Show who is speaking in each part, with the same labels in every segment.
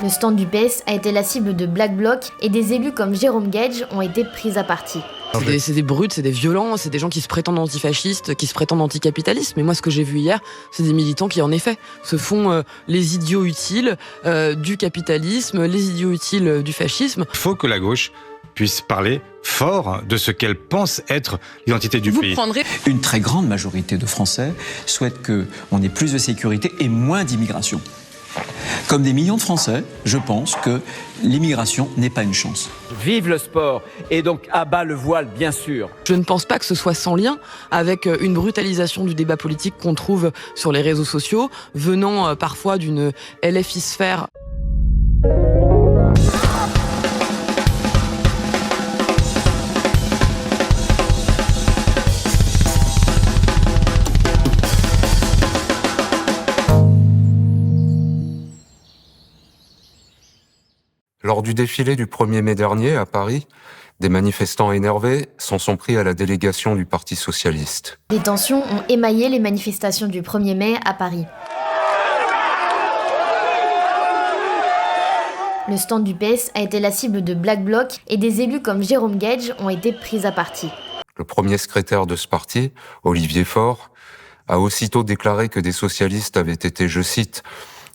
Speaker 1: Le stand du PS a été la cible de Black Bloc et des élus comme Jérôme Gage ont été pris à partie.
Speaker 2: C'est des brutes, c'est des violents, c'est des gens qui se prétendent antifascistes, qui se prétendent anticapitalistes. Mais moi, ce que j'ai vu hier, c'est des militants qui, en effet, se font les idiots utiles du capitalisme, les idiots utiles du fascisme.
Speaker 3: Il faut que la gauche puisse parler fort de ce qu'elle pense être l'identité du pays.
Speaker 4: Une très grande majorité de Français souhaitent qu'on ait plus de sécurité et moins d'immigration. Comme des millions de Français, je pense que l'immigration n'est pas une chance.
Speaker 5: Vive le sport et donc à bas le voile, bien sûr.
Speaker 2: Je ne pense pas que ce soit sans lien avec une brutalisation du débat politique qu'on trouve sur les réseaux sociaux, venant parfois d'une LFI-sphère.
Speaker 6: Lors du défilé du 1er mai dernier à Paris, des manifestants énervés s'en sont pris à la délégation du Parti socialiste.
Speaker 1: Des tensions ont émaillé les manifestations du 1er mai à Paris. Le stand du PS a été la cible de Black Bloc et des élus comme Jérôme Gage ont été pris à partie.
Speaker 6: Le premier secrétaire de ce parti, Olivier Faure, a aussitôt déclaré que des socialistes avaient été, je cite,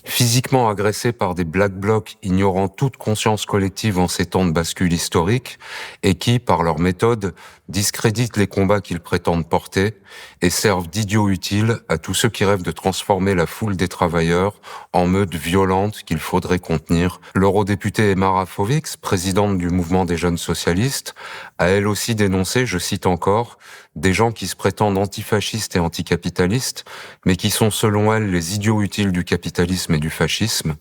Speaker 6: physiquement agressés par des Black Blocs ignorant toute conscience collective en ces temps de bascule historique et qui, par leur méthode, discréditent les combats qu'ils prétendent porter et servent d'idiots utiles à tous ceux qui rêvent de transformer la foule des travailleurs en meute violente qu'il faudrait contenir. L'eurodéputée Emma Rafovix, présidente du mouvement des jeunes socialistes, a elle aussi dénoncé, je cite encore, des gens qui se prétendent antifascistes et anticapitalistes, mais qui sont selon elle les idiots utiles du capitalisme et du fascisme,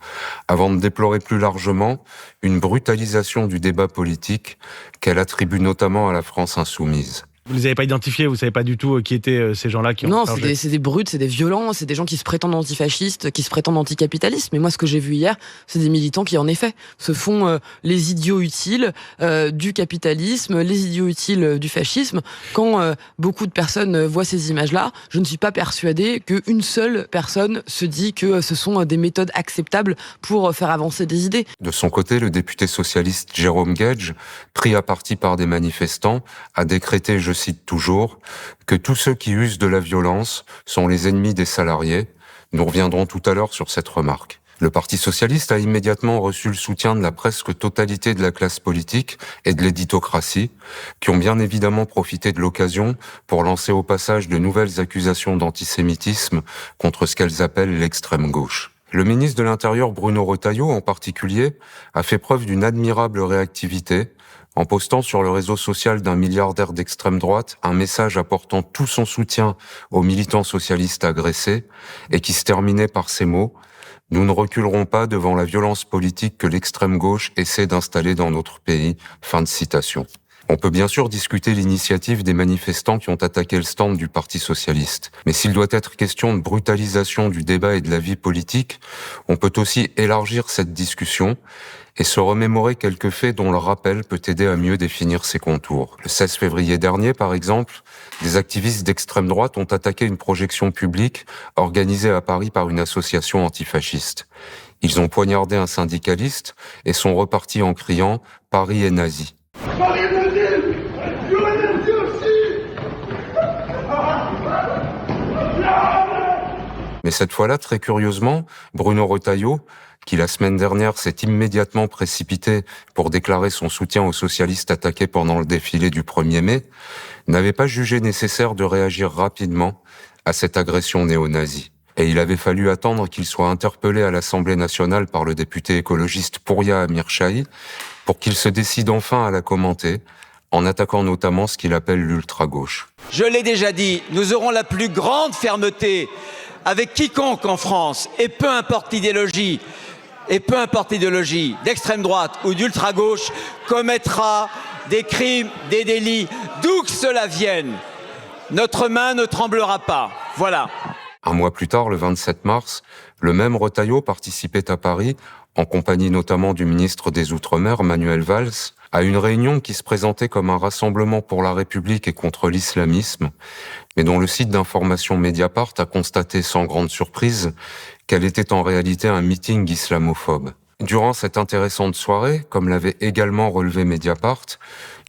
Speaker 6: avant de déplorer plus largement une brutalisation du débat politique qu'elle attribue notamment à la France insoumise.
Speaker 7: Vous ne les avez pas identifiés, vous ne savez pas du tout qui étaient ces gens-là qui ont...
Speaker 2: Non, c'est des brutes, c'est des violents, c'est des gens qui se prétendent antifascistes, qui se prétendent anticapitalistes. Mais moi, ce que j'ai vu hier, c'est des militants qui, en effet, se font les idiots utiles du capitalisme, les idiots utiles du fascisme. Quand beaucoup de personnes voient ces images-là, je ne suis pas persuadée qu'une seule personne se dit que ce sont des méthodes acceptables pour faire avancer des idées.
Speaker 6: De son côté, le député socialiste Jérôme Gage, pris à partie par des manifestants, a décrété, je cite toujours, que tous ceux qui usent de la violence sont les ennemis des salariés. Nous reviendrons tout à l'heure sur cette remarque. Le Parti socialiste a immédiatement reçu le soutien de la presque totalité de la classe politique et de l'éditocratie, qui ont bien évidemment profité de l'occasion pour lancer au passage de nouvelles accusations d'antisémitisme contre ce qu'elles appellent l'extrême gauche. Le ministre de l'Intérieur Bruno Retailleau, en particulier, a fait preuve d'une admirable réactivité en postant sur le réseau social d'un milliardaire d'extrême droite un message apportant tout son soutien aux militants socialistes agressés et qui se terminait par ces mots « Nous ne reculerons pas devant la violence politique que l'extrême gauche essaie d'installer dans notre pays ». Fin de citation. On peut bien sûr discuter l'initiative des manifestants qui ont attaqué le stand du Parti socialiste. Mais s'il doit être question de brutalisation du débat et de la vie politique, on peut aussi élargir cette discussion et se remémorer quelques faits dont le rappel peut aider à mieux définir ses contours. Le 16 février dernier, par exemple, des activistes d'extrême droite ont attaqué une projection publique organisée à Paris par une association antifasciste. Ils ont poignardé un syndicaliste et sont repartis en criant « Paris est nazi ».
Speaker 8: Paris est nazi! You are nazi aussi!
Speaker 6: Mais cette fois-là, très curieusement, Bruno Retailleau, qui la semaine dernière s'est immédiatement précipité pour déclarer son soutien aux socialistes attaqués pendant le défilé du 1er mai, n'avait pas jugé nécessaire de réagir rapidement à cette agression néo-nazie. Et il avait fallu attendre qu'il soit interpellé à l'Assemblée nationale par le député écologiste Pouria Amirchahi pour qu'il se décide enfin à la commenter, en attaquant notamment ce qu'il appelle l'ultra-gauche.
Speaker 5: Je l'ai déjà dit, nous aurons la plus grande fermeté avec quiconque en France, et peu importe l'idéologie, d'extrême droite ou d'ultra-gauche, commettra des crimes, des délits, d'où que cela vienne. Notre main ne tremblera pas. Voilà.
Speaker 6: Un mois plus tard, le 27 mars, le même Retailleau participait à Paris, en compagnie notamment du ministre des Outre-mer, Manuel Valls, à une réunion qui se présentait comme un rassemblement pour la République et contre l'islamisme, mais dont le site d'information Mediapart a constaté sans grande surprise qu'elle était en réalité un meeting islamophobe. Durant cette intéressante soirée, comme l'avait également relevé Mediapart,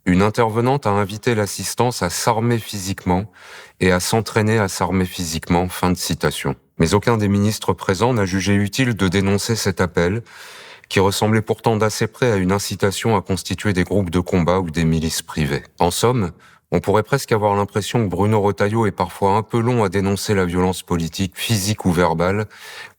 Speaker 6: une intervenante a invité l'assistance à s'armer physiquement et à s'entraîner à s'armer physiquement. Fin de citation. Mais aucun des ministres présents n'a jugé utile de dénoncer cet appel, qui ressemblait pourtant d'assez près à une incitation à constituer des groupes de combat ou des milices privées. En somme, on pourrait presque avoir l'impression que Bruno Retailleau est parfois un peu long à dénoncer la violence politique, physique ou verbale,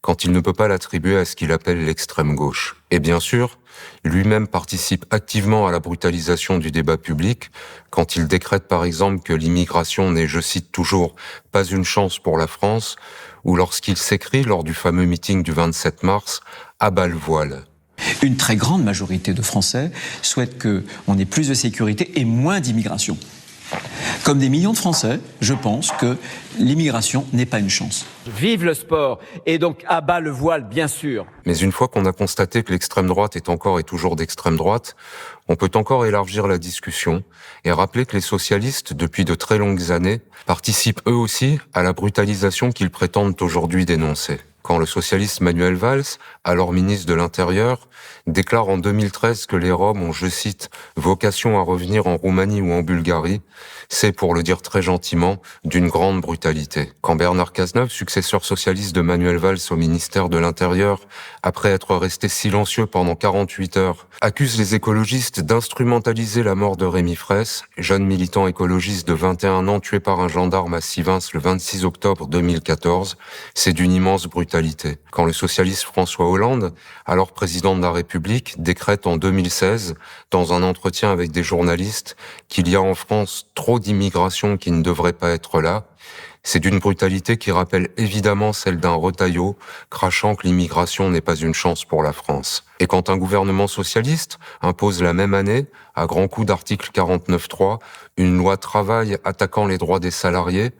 Speaker 6: quand il ne peut pas l'attribuer à ce qu'il appelle l'extrême gauche. Et bien sûr, lui-même participe activement à la brutalisation du débat public, quand il décrète par exemple que l'immigration n'est, je cite toujours, pas une chance pour la France, ou lorsqu'il s'écrit lors du fameux meeting du 27 mars, à bas le voile.
Speaker 4: Une très grande majorité de Français souhaitent qu'on ait plus de sécurité et moins d'immigration. Comme des millions de Français, je pense que l'immigration n'est pas une chance.
Speaker 5: Vive le sport et donc à bas le voile, bien sûr.
Speaker 6: Mais une fois qu'on a constaté que l'extrême droite est encore et toujours d'extrême droite, on peut encore élargir la discussion et rappeler que les socialistes, depuis de très longues années, participent eux aussi à la brutalisation qu'ils prétendent aujourd'hui dénoncer. Quand le socialiste Manuel Valls, alors ministre de l'Intérieur, déclare en 2013 que les Roms ont, je cite, « vocation à revenir en Roumanie ou en Bulgarie », c'est, pour le dire très gentiment, d'une grande brutalité. Quand Bernard Cazeneuve, successeur socialiste de Manuel Valls au ministère de l'Intérieur, après être resté silencieux pendant 48 heures, accuse les écologistes d'instrumentaliser la mort de Rémi Fraisse, jeune militant écologiste de 21 ans tué par un gendarme à Sivins le 26 octobre 2014, c'est d'une immense brutalité. Quand le socialiste François Hollande, alors président de la République, décrète en 2016, dans un entretien avec des journalistes, qu'il y a en France trop d'immigration qui ne devrait pas être là, c'est d'une brutalité qui rappelle évidemment celle d'un Retailleau, crachant que l'immigration n'est pas une chance pour la France. Et quand un gouvernement socialiste impose la même année, à grands coups d'article 49.3, une loi travail attaquant les droits des salariés,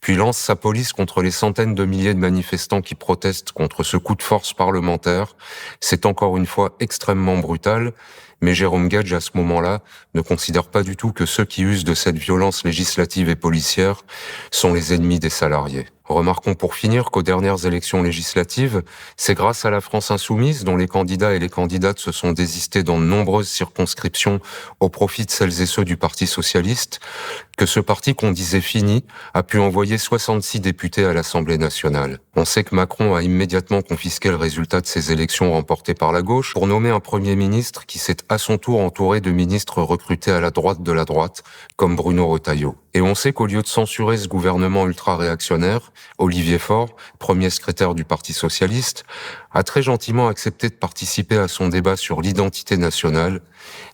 Speaker 6: puis lance sa police contre les centaines de milliers de manifestants qui protestent contre ce coup de force parlementaire, c'est encore une fois extrêmement brutal. Mais Jérôme Gage, à ce moment-là, ne considère pas du tout que ceux qui usent de cette violence législative et policière sont les ennemis des salariés. Remarquons pour finir qu'aux dernières élections législatives, c'est grâce à la France insoumise, dont les candidats et les candidates se sont désistés dans de nombreuses circonscriptions au profit de celles et ceux du Parti socialiste, que ce parti qu'on disait fini a pu envoyer 66 députés à l'Assemblée nationale. On sait que Macron a immédiatement confisqué le résultat de ces élections remportées par la gauche pour nommer un Premier ministre qui s'est à son tour entouré de ministres recrutés à la droite de la droite, comme Bruno Retailleau. Et on sait qu'au lieu de censurer ce gouvernement ultra-réactionnaire, Olivier Faure, premier secrétaire du Parti socialiste, a très gentiment accepté de participer à son débat sur l'identité nationale,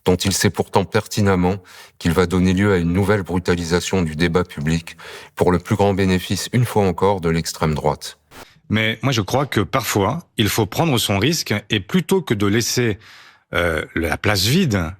Speaker 6: dont il sait pourtant pertinemment qu'il va donner lieu à une nouvelle brutalisation du débat public pour le plus grand bénéfice, une fois encore, de l'extrême droite.
Speaker 3: Mais moi, je crois que parfois, il faut prendre son risque et plutôt que de laisser la place vide,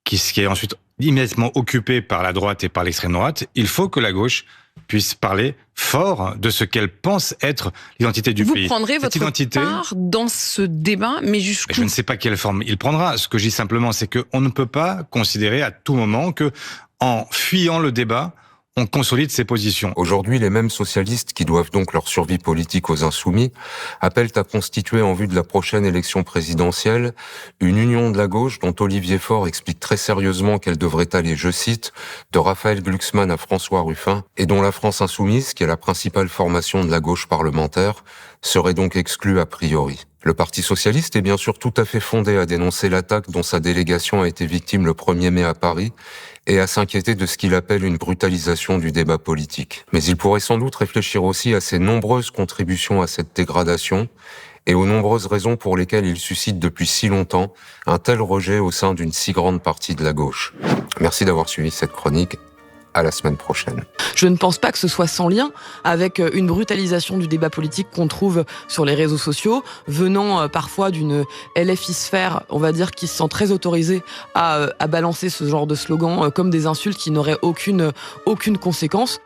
Speaker 3: qui est ensuite immédiatement occupée par la droite et par l'extrême droite, il faut que la gauche puisse parler fort de ce qu'elle pense être l'identité du pays.
Speaker 9: Vous prendrez votre part dans ce débat, mais jusqu'où ?
Speaker 3: Je ne sais pas quelle forme il prendra. Ce que je dis simplement, c'est qu'on ne peut pas considérer à tout moment que, en fuyant le débat, on consolide ses positions.
Speaker 6: Aujourd'hui, les mêmes socialistes qui doivent donc leur survie politique aux insoumis appellent à constituer en vue de la prochaine élection présidentielle une union de la gauche dont Olivier Faure explique très sérieusement qu'elle devrait aller, je cite, de Raphaël Glucksmann à François Ruffin, et dont la France insoumise, qui est la principale formation de la gauche parlementaire, serait donc exclue a priori. Le Parti socialiste est bien sûr tout à fait fondé à dénoncer l'attaque dont sa délégation a été victime le 1er mai à Paris et à s'inquiéter de ce qu'il appelle une brutalisation du débat politique. Mais il pourrait sans doute réfléchir aussi à ses nombreuses contributions à cette dégradation et aux nombreuses raisons pour lesquelles il suscite depuis si longtemps un tel rejet au sein d'une si grande partie de la gauche. Merci d'avoir suivi cette chronique. À la semaine prochaine.
Speaker 2: Je ne pense pas que ce soit sans lien avec une brutalisation du débat politique qu'on trouve sur les réseaux sociaux, venant parfois d'une LFI-sphère, on va dire, qui se sent très autorisée à balancer ce genre de slogan comme des insultes qui n'auraient aucune conséquence.